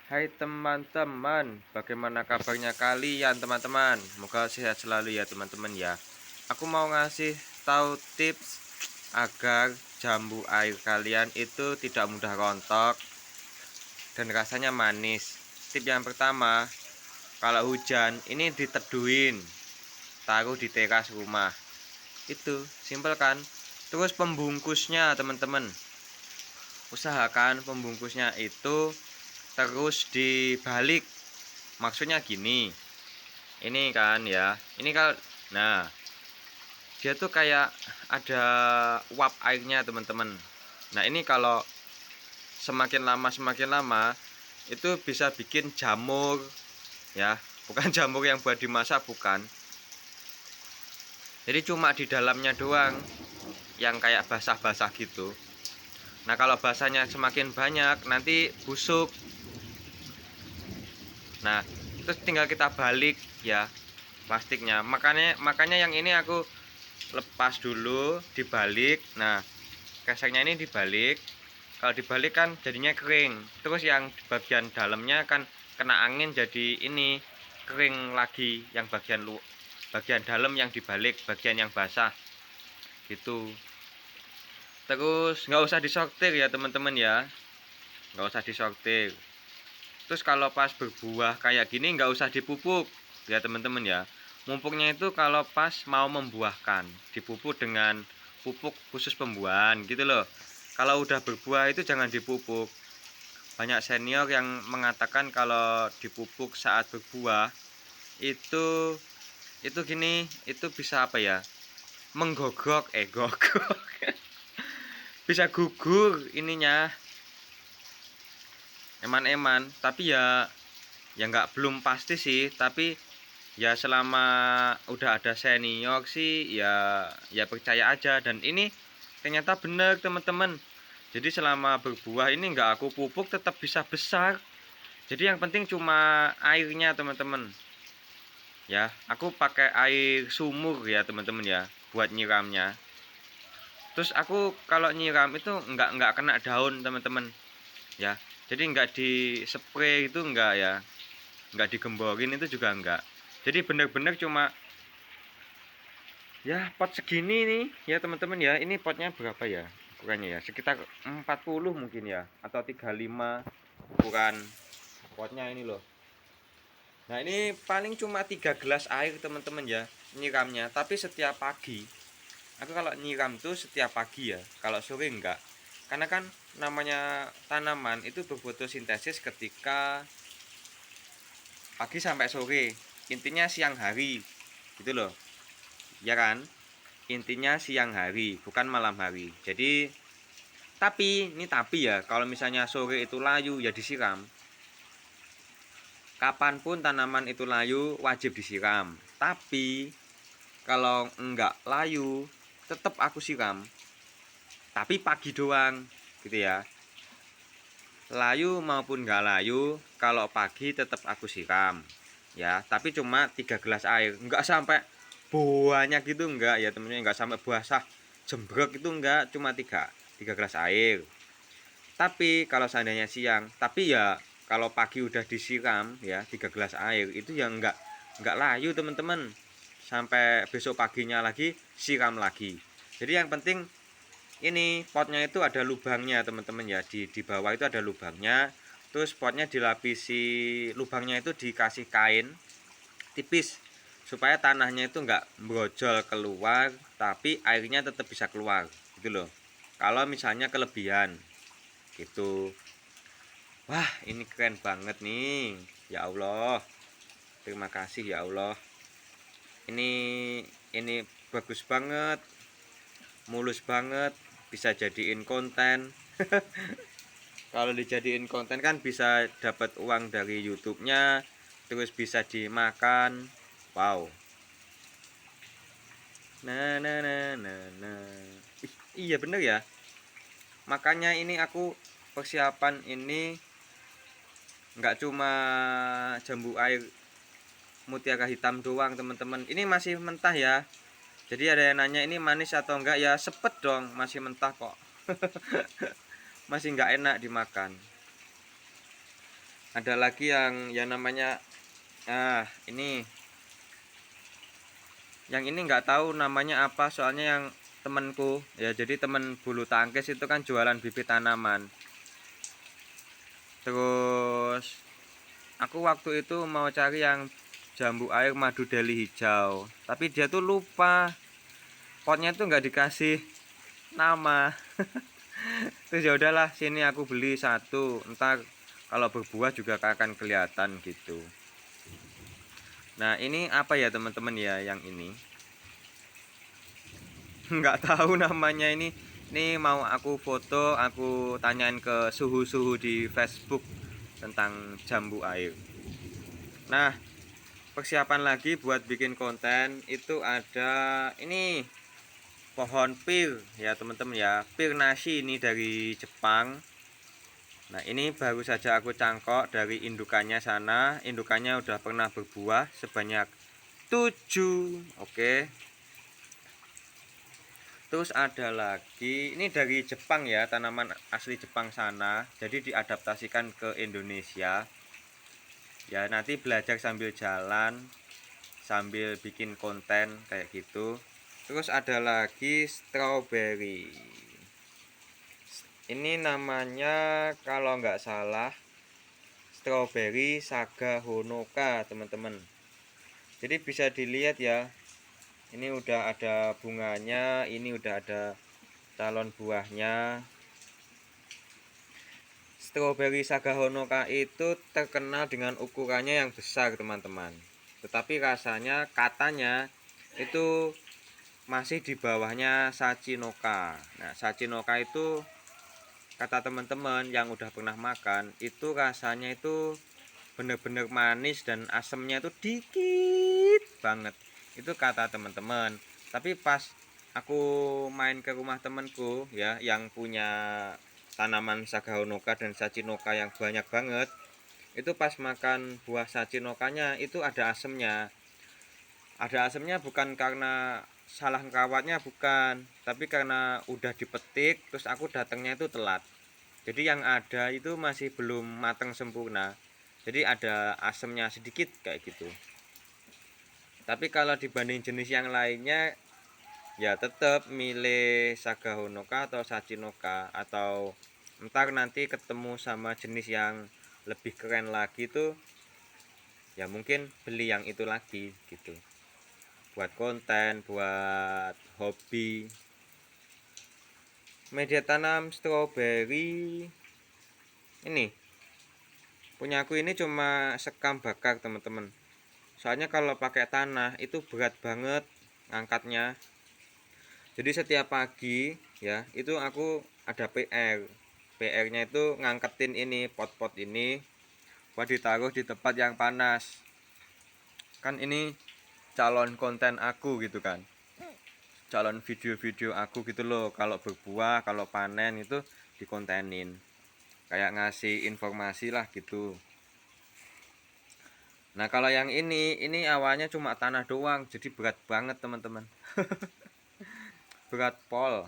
Hai teman-teman, bagaimana kabarnya kalian teman-teman? Semoga sehat selalu ya teman-teman ya. Aku mau ngasih tahu tips agar jambu air kalian itu tidak mudah rontok dan rasanya manis. Tip yang pertama, kalau hujan ini diteduhin, taruh di teras rumah. Itu simpel kan? Terus pembungkusnya teman-teman, usahakan pembungkusnya itu terus dibalik. Maksudnya gini, ini kan ya, ini kalau nah dia tuh kayak ada uap airnya teman-teman. Nah ini kalau semakin lama itu bisa bikin jamur ya, bukan jamur yang buat dimasak, bukan. Jadi cuma di dalamnya doang yang kayak basah-basah gitu. Nah kalau basahnya semakin banyak nanti busuk. Nah terus tinggal kita balik ya plastiknya. Makanya yang ini aku lepas dulu, dibalik. Nah keseknya ini dibalik. Kalau dibalik kan jadinya kering, terus yang bagian dalamnya kan kena angin jadi ini kering lagi, yang bagian dalam yang dibalik, bagian yang basah gitu. Terus nggak usah disortir ya teman-teman ya, nggak usah disortir. Terus kalau pas berbuah kayak gini nggak usah dipupuk ya teman-teman ya. Mumpuknya itu kalau pas mau membuahkan, dipupuk dengan pupuk khusus pembuahan gitu loh. Kalau udah berbuah itu jangan dipupuk. Banyak senior yang mengatakan kalau dipupuk saat berbuah itu gini, itu bisa apa ya? Menggogok, gogok. Bisa gugur ininya, eman-eman. Tapi ya nggak belum pasti sih, tapi ya selama udah ada senior sih ya percaya aja. Dan ini ternyata benar teman-teman. Jadi selama berbuah ini nggak aku pupuk tetap bisa besar. Jadi yang penting cuma airnya teman-teman. Ya, aku pakai air sumur ya teman-teman ya buat nyiramnya. Terus aku kalau nyiram itu nggak kena daun teman-teman ya. Jadi nggak di spray itu nggak ya, nggak digemborin itu juga nggak. Jadi bener-bener cuma ya pot segini nih ya teman-teman ya. Ini potnya berapa ya ukurannya ya, sekitar 40 mungkin ya, atau 35 ukuran potnya ini loh. Nah ini paling cuma 3 gelas air teman-teman ya nyiramnya. Tapi setiap pagi, aku kalau nyiram tuh setiap pagi ya, kalau sore enggak. Karena kan namanya tanaman itu berfotosintesis ketika pagi sampai sore. Intinya siang hari gitu loh, ya kan. Intinya siang hari bukan malam hari. Jadi tapi ya, kalau misalnya sore itu layu ya disiram. Kapanpun tanaman itu layu wajib disiram. Tapi kalau enggak layu tetap aku siram. Tapi pagi doang gitu ya. Layu maupun enggak layu, kalau pagi tetap aku siram. Ya, tapi cuma 3 gelas air. Enggak sampai banyak gitu enggak ya temennya, enggak sampai basah jembrek itu enggak, cuma 3 gelas air. Tapi kalau seandainya siang, tapi ya kalau pagi udah disiram ya 3 gelas air itu yang enggak layu teman-teman. Sampai besok paginya lagi siram lagi. Jadi yang penting ini potnya itu ada lubangnya teman-teman ya, di bawah itu ada lubangnya. Terus potnya dilapisi, lubangnya itu dikasih kain tipis supaya tanahnya itu enggak brojol keluar, tapi airnya tetap bisa keluar gitu loh. Kalau misalnya kelebihan gitu. Wah ini keren banget nih, ya Allah, terima kasih ya Allah. Ini bagus banget, mulus banget, bisa jadiin konten. Kalau dijadiin konten kan bisa dapat uang dari YouTube-nya, terus bisa dimakan. Wow. Nah. Iya bener ya. Makanya ini aku persiapan ini nggak cuma jambu air mutiara hitam doang teman-teman. Ini masih mentah ya. Jadi ada yang nanya ini manis atau enggak, ya sepet dong, masih mentah kok. Masih nggak enak dimakan. Ada lagi yang namanya ini. Yang ini nggak tahu namanya apa, soalnya yang temenku ya, jadi temen bulu tangkis itu kan jualan bibit tanaman. Terus aku waktu itu mau cari yang jambu air madu deli hijau, tapi dia tuh lupa potnya tuh nggak dikasih nama. Terus ya udahlah, sini aku beli satu, entar kalau berbuah juga akan kelihatan gitu. Nah ini apa ya teman-teman ya, yang ini nggak tahu namanya. Ini mau aku foto, aku tanyain ke suhu-suhu di Facebook tentang jambu air. Nah, persiapan lagi buat bikin konten itu ada ini pohon pir ya teman-teman ya, pir nasi ini dari Jepang. Nah ini baru saja aku cangkok dari indukannya sana, indukannya udah pernah berbuah sebanyak 7. Oke. Terus ada lagi, ini dari Jepang ya, tanaman asli Jepang sana, jadi diadaptasikan ke Indonesia. Ya nanti belajar sambil jalan, sambil bikin konten kayak gitu. Terus ada lagi strawberry. Ini namanya kalau nggak salah strawberry Saga Honoka teman-teman. Jadi bisa dilihat ya, ini udah ada bunganya, ini udah ada calon buahnya. Strawberry Saga Honoka itu terkenal dengan ukurannya yang besar teman-teman, tetapi rasanya katanya itu masih di bawahnya Sachinoka. Nah Sachinoka itu kata teman-teman yang udah pernah makan, itu rasanya itu bener-bener manis dan asemnya itu dikit banget, itu kata teman-teman. Tapi pas aku main ke rumah temanku ya, yang punya tanaman Saga Honoka dan Sachinoka yang banyak banget, itu pas makan buah Sachinokanya itu ada asemnya. Ada asemnya bukan karena salah ngerawatnya, bukan, tapi karena udah dipetik terus aku datangnya itu telat. Jadi yang ada itu masih belum matang sempurna. Jadi ada asemnya sedikit kayak gitu. Tapi kalau dibanding jenis yang lainnya ya tetap milih Saga Honoka atau Sachinoka, atau ntar nanti ketemu sama jenis yang lebih keren lagi tuh ya mungkin beli yang itu lagi gitu, buat konten, buat hobi. Media tanam strawberry ini punya aku ini cuma sekam bakar teman-teman, soalnya kalau pakai tanah itu berat banget ngangkatnya. Jadi setiap pagi ya itu aku ada PR-nya itu ngangketin ini pot-pot ini buat ditaruh di tempat yang panas. Kan ini calon konten aku gitu kan, calon video-video aku gitu loh, kalau berbuah, kalau panen itu dikontenin, kayak ngasih informasi lah gitu. Nah kalau yang ini awalnya cuma tanah doang, jadi berat banget teman-teman. Berat pol.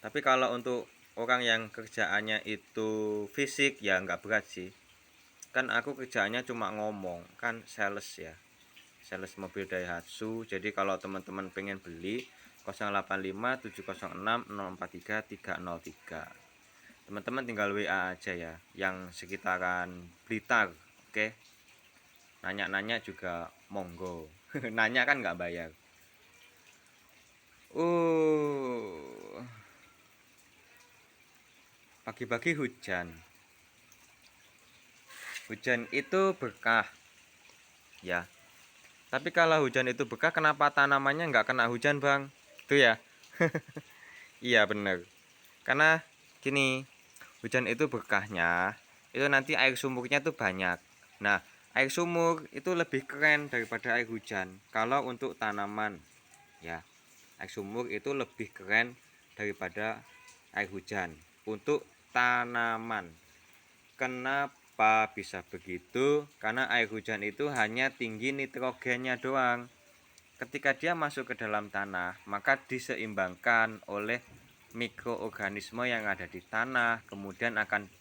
Tapi kalau untuk orang yang kerjaannya itu fisik ya nggak berat sih. Kan aku kerjaannya cuma ngomong, kan sales ya, sales mobil Daihatsu. Jadi kalau teman-teman pengen beli 085 706 043 303, teman-teman tinggal WA aja ya, yang sekitaran Blitar. Oke, nanya-nanya juga monggo. Nanya kan nggak bayar. Pagi-pagi hujan itu berkah ya. Tapi kalau hujan itu berkah, kenapa tanamannya nggak kena hujan bang? Itu ya. Iya bener. Karena gini, hujan itu berkahnya itu nanti air sumurnya tuh banyak. Nah air sumur itu lebih keren daripada air hujan kalau untuk tanaman ya. Air sumur itu lebih keren daripada air hujan untuk tanaman. Kenapa bisa begitu? Karena air hujan itu hanya tinggi nitrogennya doang. Ketika dia masuk ke dalam tanah, maka diseimbangkan oleh mikroorganisme yang ada di tanah, kemudian akan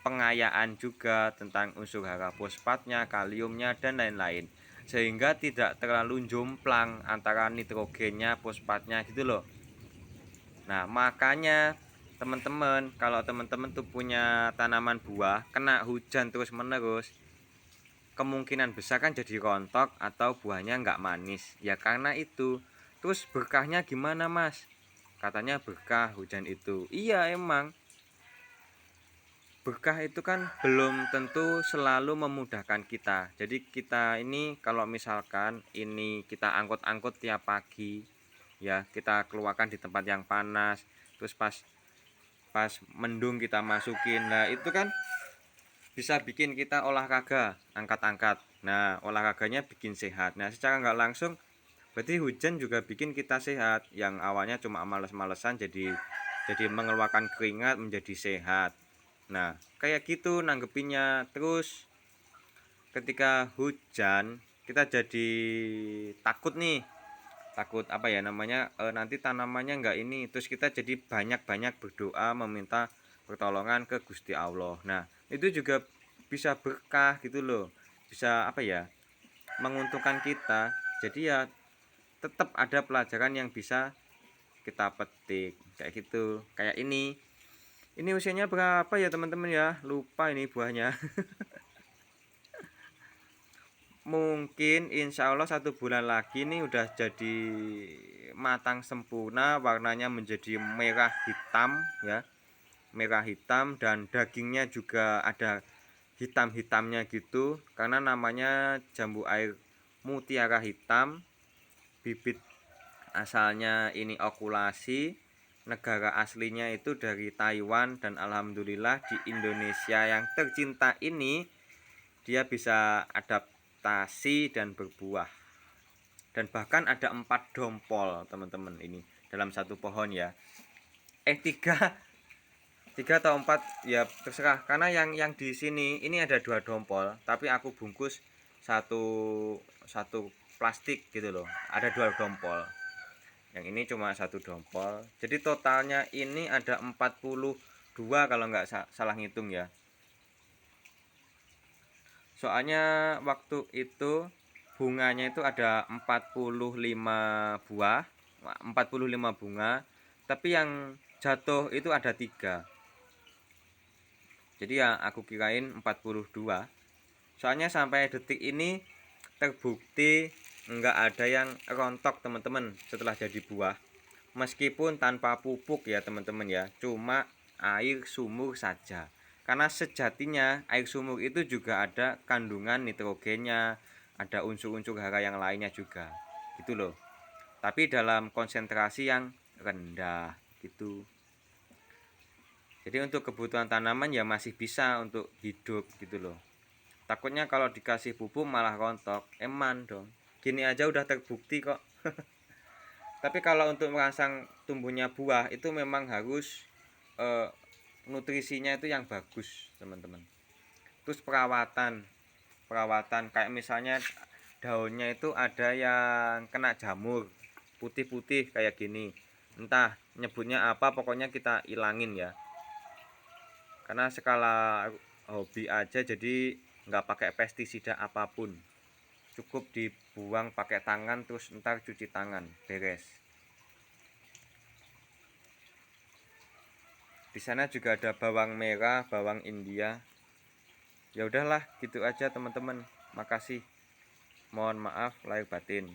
pengayaan juga tentang unsur hara fosfatnya, kaliumnya, dan lain-lain, sehingga tidak terlalu jomplang antara nitrogennya, fosfatnya gitu loh. Nah, makanya teman-teman, kalau teman-teman tuh punya tanaman buah kena hujan terus menerus, kemungkinan besar kan jadi rontok atau buahnya nggak manis ya, karena itu. Terus berkahnya gimana mas? Katanya berkah hujan itu. Iya emang, berkah itu kan belum tentu selalu memudahkan kita. Jadi kita ini kalau misalkan ini kita angkut-angkut tiap pagi ya, kita keluarkan di tempat yang panas, terus pas pas mendung kita masukin, nah itu kan bisa bikin kita olahraga, angkat-angkat. Nah, olahraganya bikin sehat. Nah, secara nggak langsung berarti hujan juga bikin kita sehat. Yang awalnya cuma males-malesan jadi mengeluarkan keringat menjadi sehat. Nah, kayak gitu nanggepinnya. Terus ketika hujan kita jadi takut nih. Takut apa ya namanya? Nanti tanamannya nggak ini. Terus kita jadi banyak-banyak berdoa meminta pertolongan ke Gusti Allah. Nah, itu juga bisa berkah gitu loh, bisa apa ya, menguntungkan kita. Jadi ya tetap ada pelajaran yang bisa kita petik kayak gitu. Kayak ini usianya berapa ya teman-teman ya, lupa ini buahnya. Mungkin insya Allah 1 bulan lagi nih udah jadi matang sempurna, warnanya menjadi merah hitam ya, merah hitam, dan dagingnya juga ada hitam-hitamnya gitu, karena namanya jambu air mutiara hitam. Bibit asalnya ini okulasi, negara aslinya itu dari Taiwan, dan alhamdulillah di Indonesia yang tercinta ini dia bisa adaptasi dan berbuah, dan bahkan ada 4 dompol teman-teman ini dalam satu pohon ya. Tiga, tiga atau 4 ya terserah, karena yang di sini ini ada 2 dompol tapi aku bungkus satu satu plastik gitu loh, ada 2 dompol, yang ini cuma 1 dompol, jadi totalnya ini ada 42 kalau nggak salah ngitung ya. Soalnya waktu itu bunganya itu ada 45 buah, 45 bunga, tapi yang jatuh itu ada 3. Jadi ya aku kirain 42. Soalnya sampai detik ini terbukti nggak ada yang rontok teman-teman setelah jadi buah. Meskipun tanpa pupuk ya teman-teman ya, cuma air sumur saja. Karena sejatinya air sumur itu juga ada kandungan nitrogennya, ada unsur-unsur hara yang lainnya juga. Gitu loh. Tapi dalam konsentrasi yang rendah gitu. Jadi untuk kebutuhan tanaman ya masih bisa untuk hidup gitu loh. Takutnya kalau dikasih pupuk malah rontok, eman dong. Gini aja udah terbukti kok. Tapi kalau untuk merangsang tumbuhnya buah itu memang harus eh, nutrisinya itu yang bagus teman-teman. Terus perawatan kayak misalnya daunnya itu ada yang kena jamur putih-putih kayak gini, entah nyebutnya apa, pokoknya kita ilangin ya, karena skala hobi aja, jadi nggak pakai pestisida apapun, cukup dibuang pakai tangan, terus ntar cuci tangan beres. Di sana juga ada bawang merah, bawang India. Ya udahlah gitu aja teman-teman, makasih, mohon maaf lahir batin.